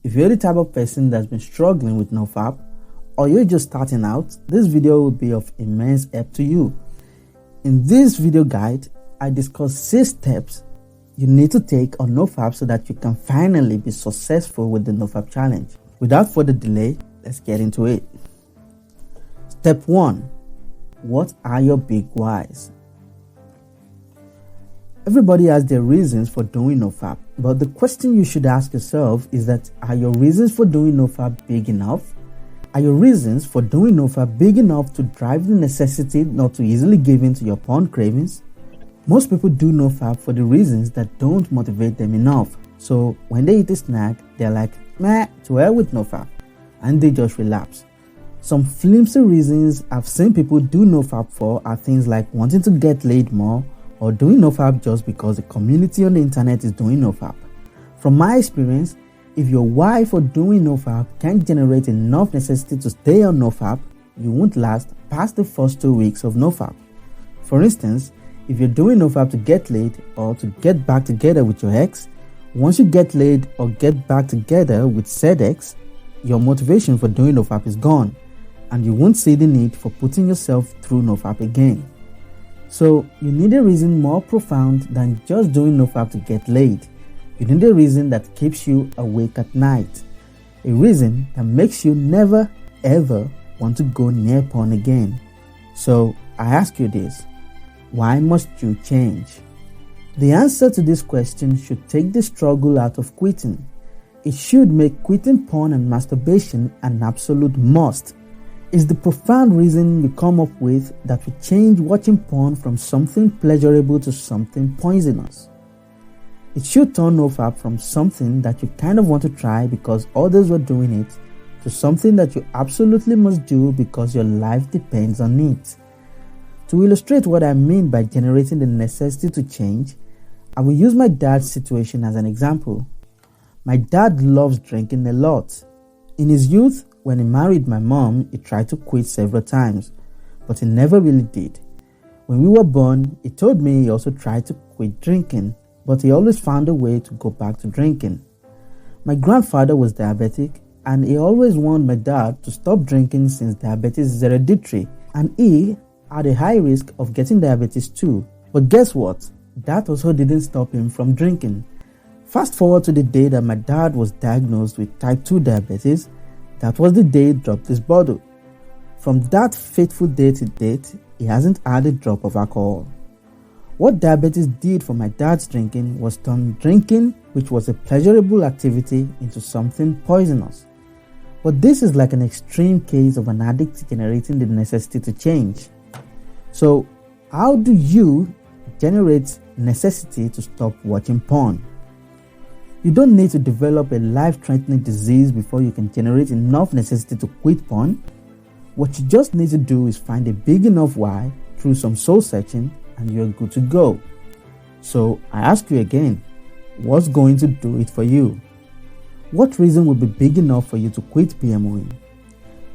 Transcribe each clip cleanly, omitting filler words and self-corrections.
If you're the type of person that's been struggling with NoFap, or you're just starting out, this video will be of immense help to you. In this video guide, I discuss 6 steps you need to take on NoFap so that you can finally be successful with the NoFap challenge. Without further delay, let's get into it. Step 1. What are your big whys? Everybody has their reasons for doing NoFap, but the question you should ask yourself is that, are your reasons for doing NoFap big enough? Are your reasons for doing NoFap big enough to drive the necessity not to easily give in to your porn cravings? Most people do NoFap for the reasons that don't motivate them enough. So when they eat a snack, they're like, meh, to hell with NoFap, and they just relapse. Some flimsy reasons I've seen people do NoFap for are things like wanting to get laid more, or doing NoFap just because the community on the internet is doing NoFap. From my experience, if your why for doing NoFap can't generate enough necessity to stay on NoFap, you won't last past the first 2 weeks of NoFap. For instance, if you're doing NoFap to get laid or to get back together with your ex, once you get laid or get back together with said ex, your motivation for doing NoFap is gone, and you won't see the need for putting yourself through NoFap again. So you need a reason more profound than just doing NoFap to get laid. You need a reason that keeps you awake at night. A reason that makes you never ever want to go near porn again. So I ask you this, why must you change? The answer to this question should take the struggle out of quitting. It should make quitting porn and masturbation an absolute must. It's the profound reason you come up with that will change watching porn from something pleasurable to something poisonous. It should turn NoFap from something that you kind of want to try because others were doing it to something that you absolutely must do because your life depends on it. To illustrate what I mean by generating the necessity to change, I will use my dad's situation as an example. My dad loves drinking a lot. In his youth, when he married my mom, he tried to quit several times, but he never really did. When we were born, he told me he also tried to quit drinking, but he always found a way to go back to drinking. My grandfather was diabetic, and he always warned my dad to stop drinking since diabetes is hereditary, and he had a high risk of getting diabetes too. But guess what? That also didn't stop him from drinking. Fast forward to the day that my dad was diagnosed with type 2 diabetes. That was the day he dropped his bottle. From that fateful day to date, he hasn't had a drop of alcohol. What diabetes did for my dad's drinking was turn drinking, which was a pleasurable activity, into something poisonous. But this is like an extreme case of an addict generating the necessity to change. So, how do you generate necessity to stop watching porn? You don't need to develop a life-threatening disease before you can generate enough necessity to quit porn. What you just need to do is find a big enough why through some soul searching and you're good to go. So I ask you again, what's going to do it for you? What reason will be big enough for you to quit PMOing?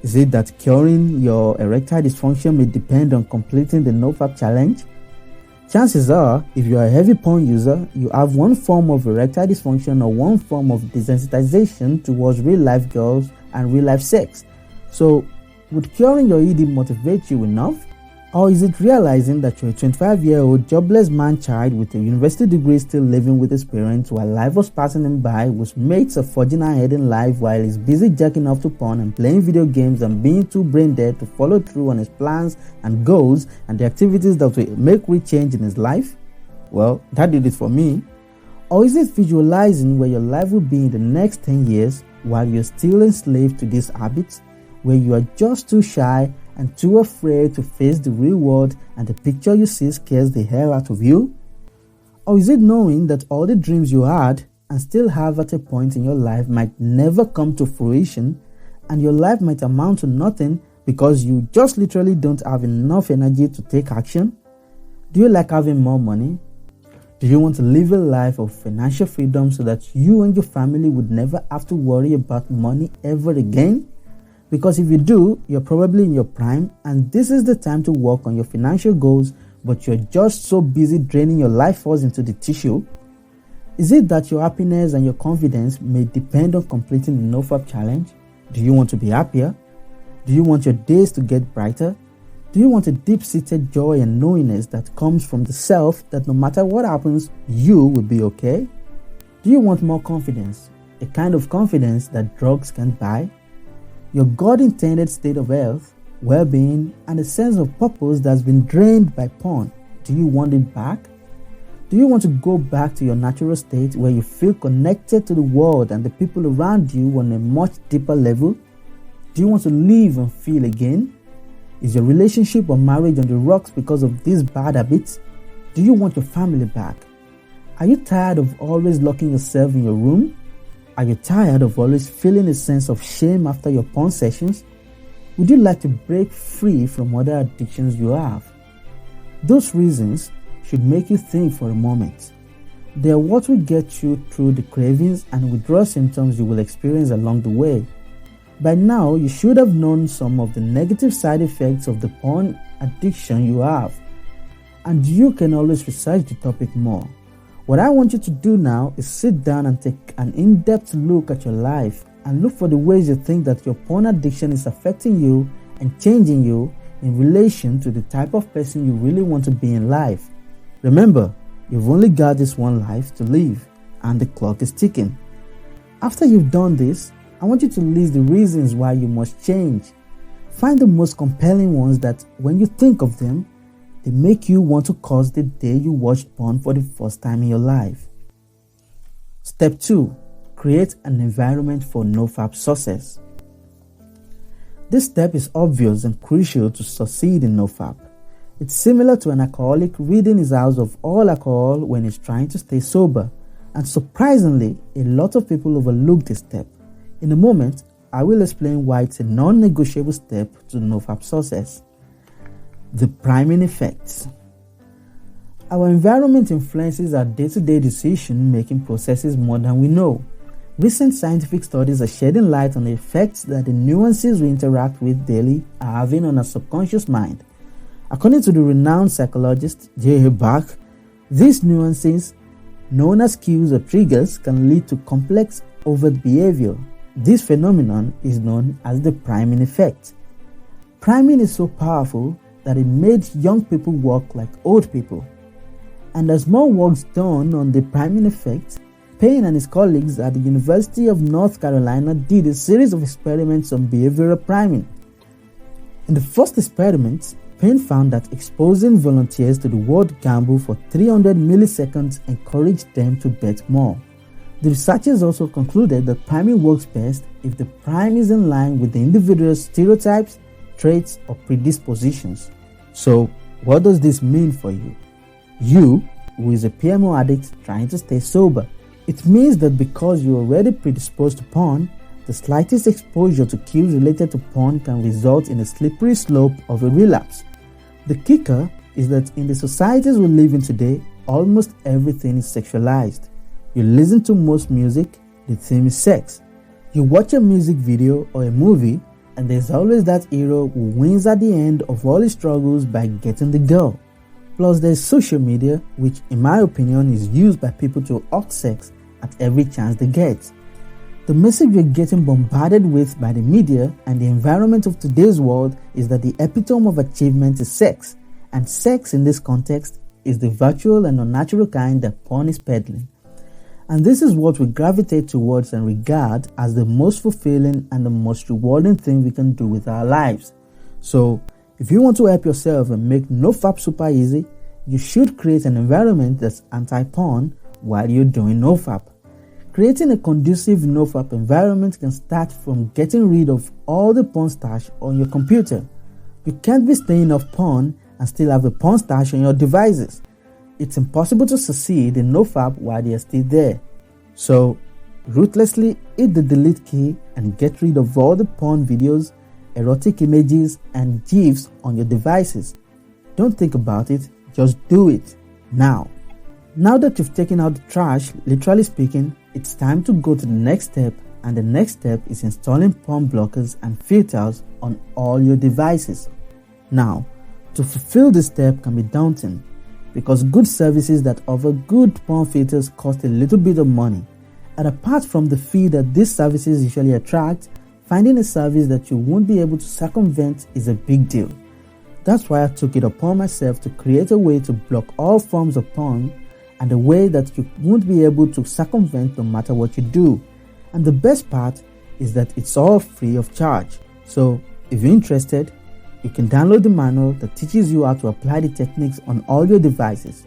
Is it that curing your erectile dysfunction may depend on completing the NoFap challenge? Chances are, if you are a heavy porn user, you have one form of erectile dysfunction or one form of desensitization towards real-life girls and real-life sex. So, would curing your ED motivate you enough? Or is it realizing that you're a 25-year-old jobless man-child with a university degree still living with his parents while life was passing him by, whose mates are forging ahead in life while he's busy jacking off to porn and playing video games and being too brain dead to follow through on his plans and goals and the activities that will make real change in his life? Well, that did it for me. Or is it visualizing where your life will be in the next 10 years while you're still enslaved to these habits, where you are just too shy and too afraid to face the real world and the picture you see scares the hell out of you? Or is it knowing that all the dreams you had and still have at a point in your life might never come to fruition and your life might amount to nothing because you just literally don't have enough energy to take action? Do you like having more money? Do you want to live a life of financial freedom so that you and your family would never have to worry about money ever again? Because if you do, you're probably in your prime and this is the time to work on your financial goals, but you're just so busy draining your life force into the tissue. Is it that your happiness and your confidence may depend on completing the NoFap challenge? Do you want to be happier? Do you want your days to get brighter? Do you want a deep-seated joy and knowingness that comes from the self that no matter what happens, you will be okay? Do you want more confidence? A kind of confidence that drugs can't buy? Your God-intended state of health, well-being, and a sense of purpose that's been drained by porn. Do you want it back? Do you want to go back to your natural state where you feel connected to the world and the people around you on a much deeper level? Do you want to live and feel again? Is your relationship or marriage on the rocks because of these bad habits? Do you want your family back? Are you tired of always locking yourself in your room? Are you tired of always feeling a sense of shame after your porn sessions? Would you like to break free from other addictions you have? Those reasons should make you think for a moment. They are what will get you through the cravings and withdrawal symptoms you will experience along the way. By now, you should have known some of the negative side effects of the porn addiction you have, and you can always research the topic more. What I want you to do now is sit down and take an in-depth look at your life and look for the ways you think that your porn addiction is affecting you and changing you in relation to the type of person you really want to be in life. Remember, you've only got this one life to live, and the clock is ticking. After you've done this, I want you to list the reasons why you must change. Find the most compelling ones that, when you think of them, they make you want to curse the day you watched porn for the first time in your life. Step 2. Create an environment for NoFap success. This step is obvious and crucial to succeed in NoFap. It's similar to an alcoholic ridding his house of all alcohol when he's trying to stay sober, and surprisingly, a lot of people overlook this step. In a moment, I will explain why it's a non-negotiable step to NoFap success. The priming effects. Our environment influences our day-to-day decision-making processes more than we know. Recent scientific studies are shedding light on the effects that the nuances we interact with daily are having on our subconscious mind. According to the renowned psychologist J.A. Bach, these nuances, known as cues or triggers, can lead to complex overt behavior. This phenomenon is known as the priming effect. Priming is so powerful that it made young people work like old people. And as more work's done on the priming effect, Payne and his colleagues at the University of North Carolina did a series of experiments on behavioral priming. In the first experiment, Payne found that exposing volunteers to the word gamble for 300 milliseconds encouraged them to bet more. The researchers also concluded that priming works best if the prime is in line with the individual's stereotypes, traits, or predispositions. So, what does this mean for you? You, who is a PMO addict trying to stay sober, it means that because you're already predisposed to porn, the slightest exposure to cues related to porn can result in a slippery slope of a relapse. The kicker is that in the societies we live in today, almost everything is sexualized. You listen to most music, the theme is sex. You watch a music video or a movie, and there's always that hero who wins at the end of all his struggles by getting the girl. Plus there's social media, which in my opinion is used by people to hawk sex at every chance they get. The message we're getting bombarded with by the media and the environment of today's world is that the epitome of achievement is sex, and sex in this context is the virtual and unnatural kind that porn is peddling. And this is what we gravitate towards and regard as the most fulfilling and the most rewarding thing we can do with our lives. So, if you want to help yourself and make NoFap super easy, you should create an environment that's anti-porn while you're doing NoFap. Creating a conducive NoFap environment can start from getting rid of all the porn stash on your computer. You can't be staying off porn and still have the porn stash on your devices. It's impossible to succeed in NoFap while they are still there. So, ruthlessly hit the delete key and get rid of all the porn videos, erotic images, and GIFs on your devices. Don't think about it, just do it now. Now that you've taken out the trash, literally speaking, it's time to go to the next step, and the next step is installing porn blockers and filters on all your devices. Now, to fulfill this step can be daunting, because good services that offer good porn filters cost a little bit of money. And apart from the fee that these services usually attract, finding a service that you won't be able to circumvent is a big deal. That's why I took it upon myself to create a way to block all forms of porn, and a way that you won't be able to circumvent no matter what you do. And the best part is that it's all free of charge. So if you're interested, you can download the manual that teaches you how to apply the techniques on all your devices.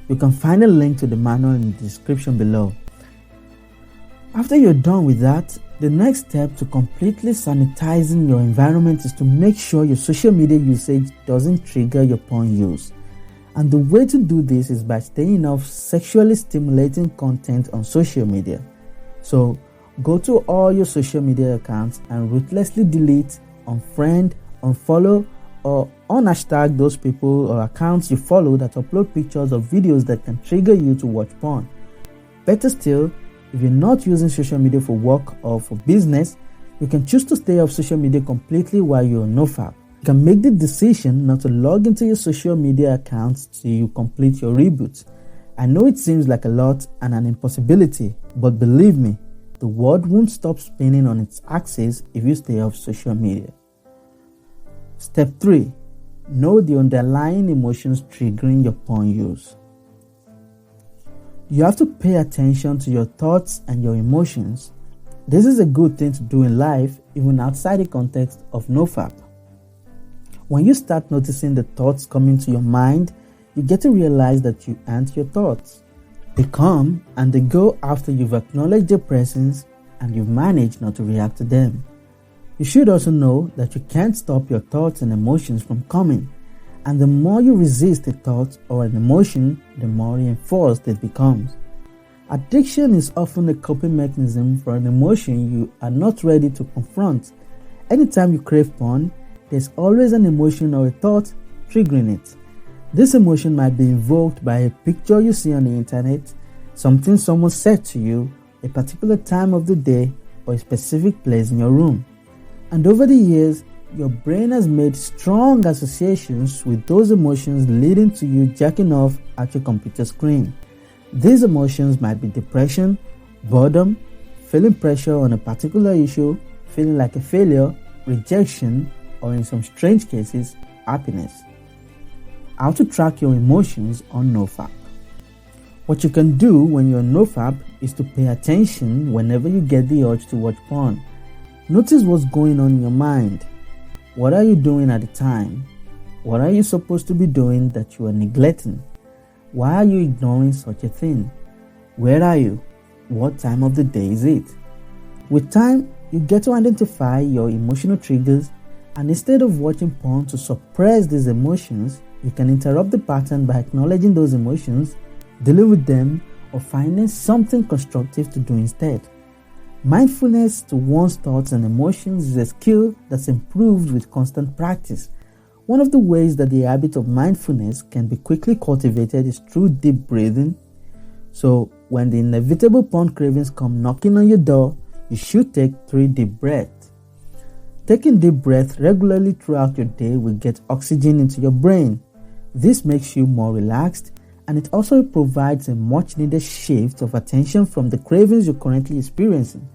You can find a link to the manual in the description below. After you're done with that, the next step to completely sanitizing your environment is to make sure your social media usage doesn't trigger your porn use. And the way to do this is by staying off sexually stimulating content on social media. So go to all your social media accounts and ruthlessly delete, unfriend, unfollow, or unhashtag those people or accounts you follow that upload pictures or videos that can trigger you to watch porn. Better still, if you're not using social media for work or for business, you can choose to stay off social media completely while you're on NoFap. You can make the decision not to log into your social media accounts till you complete your reboot. I know it seems like a lot and an impossibility, but believe me, the world won't stop spinning on its axis if you stay off social media. Step 3. Know the underlying emotions triggering your porn use. You have to pay attention to your thoughts and your emotions. This is a good thing to do in life, even outside the context of NoFap. When you start noticing the thoughts coming to your mind, you get to realize that you aren't your thoughts. They come and they go after you've acknowledged their presence and you've managed not to react to them. You should also know that you can't stop your thoughts and emotions from coming. And the more you resist a thought or an emotion, the more reinforced it becomes. Addiction is often a coping mechanism for an emotion you are not ready to confront. Anytime you crave porn, there's always an emotion or a thought triggering it. This emotion might be invoked by a picture you see on the internet, something someone said to you, a particular time of the day, or a specific place in your room. And over the years, your brain has made strong associations with those emotions, leading to you jacking off at your computer screen. These emotions might be depression, boredom, feeling pressure on a particular issue, feeling like a failure, rejection, or in some strange cases, happiness. How to track your emotions on NoFap. What you can do when you're on NoFap is to pay attention whenever you get the urge to watch porn. Notice what's going on in your mind. What are you doing at the time? What are you supposed to be doing that you are neglecting? Why are you ignoring such a thing? Where are you? What time of the day is it? With time, you get to identify your emotional triggers, and instead of watching porn to suppress these emotions, you can interrupt the pattern by acknowledging those emotions, dealing with them, or finding something constructive to do instead. Mindfulness to one's thoughts and emotions is a skill that's improved with constant practice. One of the ways that the habit of mindfulness can be quickly cultivated is through deep breathing. So, when the inevitable porn cravings come knocking on your door, you should take 3 deep breaths. Taking deep breaths regularly throughout your day will get oxygen into your brain. This makes you more relaxed, and it also provides a much needed shift of attention from the cravings you're currently experiencing.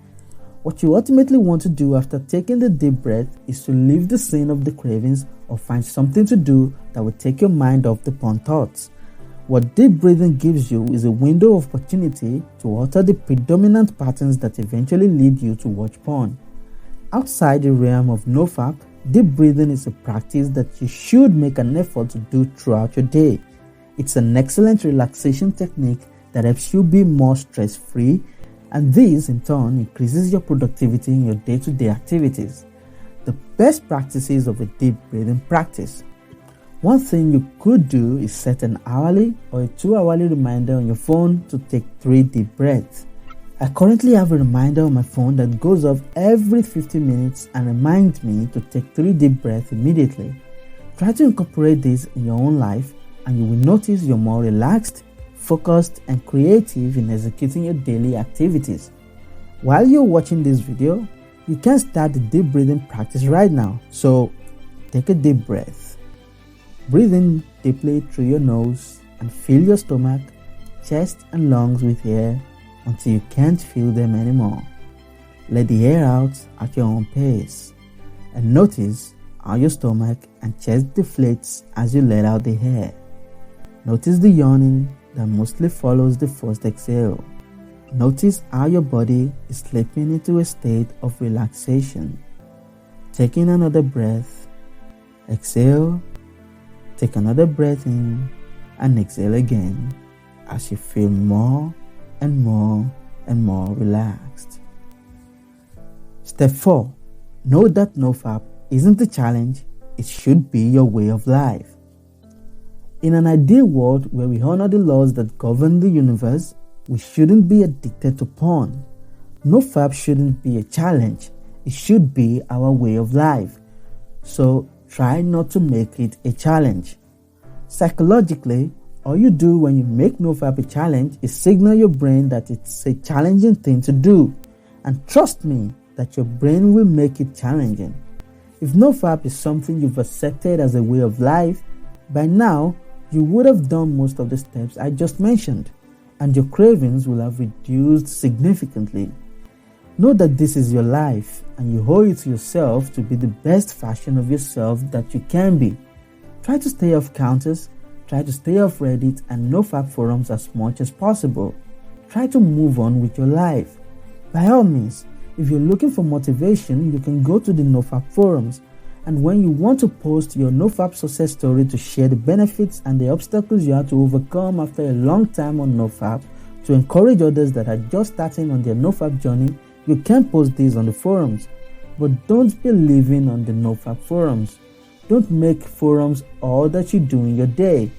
What you ultimately want to do after taking the deep breath is to leave the scene of the cravings or find something to do that will take your mind off the porn thoughts. What deep breathing gives you is a window of opportunity to alter the predominant patterns that eventually lead you to watch porn. Outside the realm of NoFap, deep breathing is a practice that you should make an effort to do throughout your day. It's an excellent relaxation technique that helps you be more stress-free, and this in turn increases your productivity in your day-to-day activities. The best practices of a deep breathing practice. One thing you could do is set an hourly or a 2-hourly reminder on your phone to take 3 deep breaths. I currently have a reminder on my phone that goes off every 50 minutes and reminds me to take 3 deep breaths immediately. Try to incorporate this in your own life, and you will notice you're more relaxed, focused, and creative in executing your daily activities. While you're watching this video, you can start the deep breathing practice right now. So take a deep breath. Breathe in deeply through your nose and fill your stomach, chest and lungs with air until you can't feel them anymore. Let the air out at your own pace, and notice how your stomach and chest deflates as you let out the air. Notice the yawning that mostly follows the first exhale. Notice how your body is slipping into a state of relaxation. Taking another breath, exhale, take another breath in, and exhale again as you feel more and more and more relaxed. Step 4. Know that NoFap isn't a challenge, it should be your way of life. In an ideal world where we honor the laws that govern the universe, we shouldn't be addicted to porn. NoFap shouldn't be a challenge, it should be our way of life. So try not to make it a challenge. Psychologically, all you do when you make NoFap a challenge is signal your brain that it's a challenging thing to do. And trust me that your brain will make it challenging. If NoFap is something you've accepted as a way of life, by now you would have done most of the steps I just mentioned, and your cravings will have reduced significantly. Know that this is your life, and you owe it to yourself to be the best version of yourself that you can be. Try to stay off counters, try to stay off Reddit and NoFap forums as much as possible. Try to move on with your life. By all means, if you're looking for motivation, you can go to the NoFap forums, and when you want to post your NoFap success story to share the benefits and the obstacles you had to overcome after a long time on NoFap, to encourage others that are just starting on their NoFap journey, you can post these on the forums. But don't be living on the NoFap forums. Don't make forums all that you do in your day.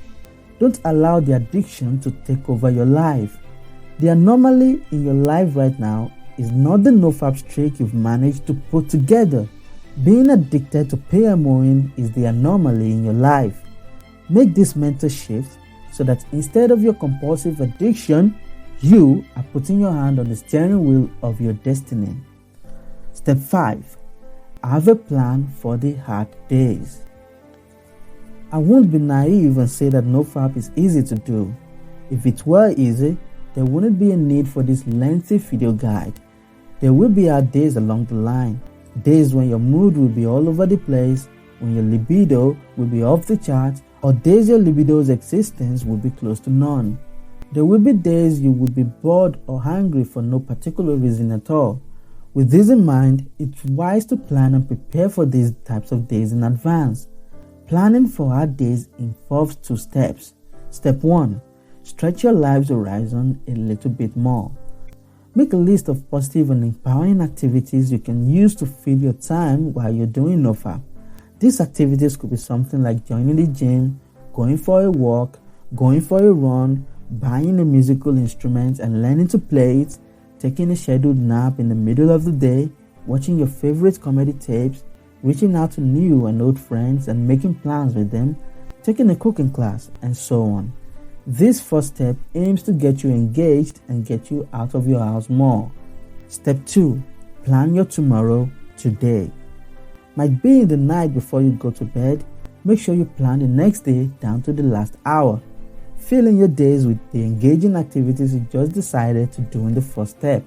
Don't allow the addiction to take over your life. The anomaly in your life right now is not the NoFap streak you've managed to put together. Being addicted to PMOing is the anomaly in your life. Make this mental shift so that instead of your compulsive addiction, you are putting your hand on the steering wheel of your destiny. Step 5. Have a plan for the hard days. I won't be naive and say that NoFap is easy to do. If it were easy, there wouldn't be a need for this lengthy video guide. There will be hard days along the line. Days when your mood will be all over the place, when your libido will be off the charts, or days your libido's existence will be close to none. There will be days you will be bored or hungry for no particular reason at all. With this in mind, it's wise to plan and prepare for these types of days in advance. Planning for hard days involves 2 steps. Step 1. Stretch your life's horizon a little bit more. Make a list of positive and empowering activities you can use to fill your time while you're doing NoFap. These activities could be something like joining the gym, going for a walk, going for a run, buying a musical instrument and learning to play it, taking a scheduled nap in the middle of the day, watching your favorite comedy tapes, reaching out to new and old friends and making plans with them, taking a cooking class, and so on. This first step aims to get you engaged and get you out of your house more. Step 2. Plan your tomorrow today. Might be in the night before you go to bed. Make sure you plan the next day down to the last hour. Fill in your days with the engaging activities you just decided to do in the first step.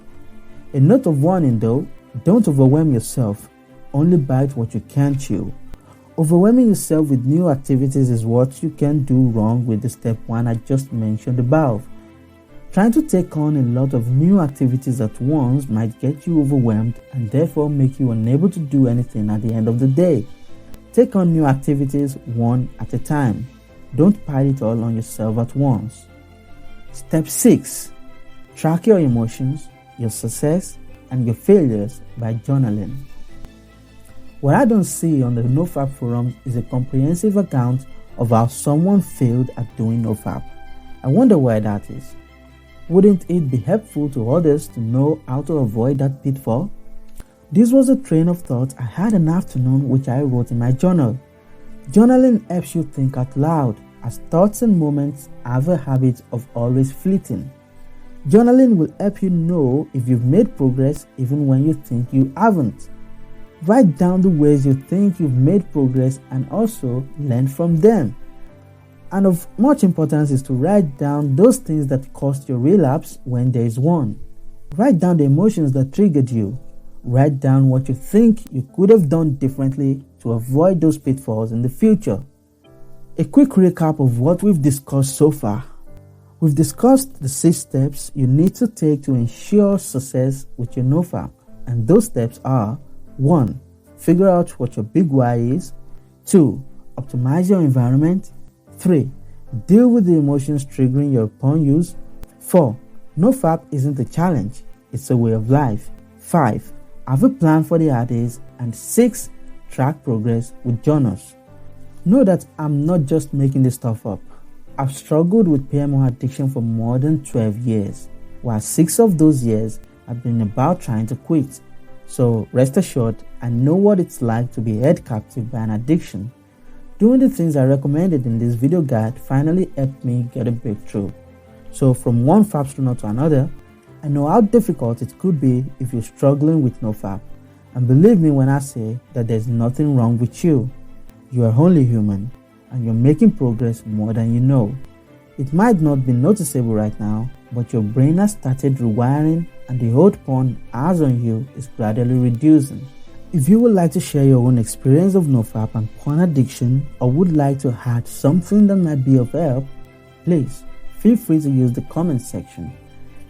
A note of warning though, don't overwhelm yourself. Only bite what you can chew. Overwhelming yourself with new activities is what you can do wrong with the step 1 I just mentioned above. Trying to take on a lot of new activities at once might get you overwhelmed and therefore make you unable to do anything at the end of the day. Take on new activities one at a time. Don't pile it all on yourself at once. Step 6. Track your emotions, your success, and your failures by journaling. What I don't see on the NoFap forums is a comprehensive account of how someone failed at doing NoFap. I wonder why that is. Wouldn't it be helpful to others to know how to avoid that pitfall? This was a train of thought I had an afternoon which I wrote in my journal. Journaling helps you think out loud, as thoughts and moments have a habit of always fleeting. Journaling will help you know if you've made progress even when you think you haven't. Write down the ways you think you've made progress and also learn from them. And of much importance is to write down those things that caused your relapse when there is one. Write down the emotions that triggered you. Write down what you think you could have done differently to avoid those pitfalls in the future. A quick recap of what we've discussed so far. We've discussed the 6 steps you need to take to ensure success with your NoFap. And those steps are: 1. Figure out what your big why is. 2. Optimize your environment. 3. Deal with the emotions triggering your porn use. 4. NoFap isn't a challenge, it's a way of life. 5. Have a plan for the hard days. And 6. Track progress with journals. Know that I'm not just making this stuff up. I've struggled with PMO addiction for more than 12 years, while 6 of those years have been about trying to quit. So rest assured, I know what it's like to be held captive by an addiction. Doing the things I recommended in this video guide finally helped me get a breakthrough. So from one FAP student to another, I know how difficult it could be if you're struggling with NoFap. And believe me when I say that there's nothing wrong with you. You are only human, and you're making progress more than you know. It might not be noticeable right now, but your brain has started rewiring and the hold porn has on you is gradually reducing. If you would like to share your own experience of NoFap and porn addiction, or would like to add something that might be of help, please feel free to use the comment section.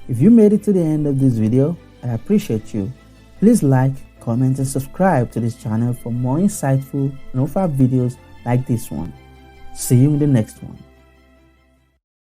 If you made it to the end of this video, I appreciate you. Please like, comment and subscribe to this channel for more insightful NoFap videos like this one. See you in the next one.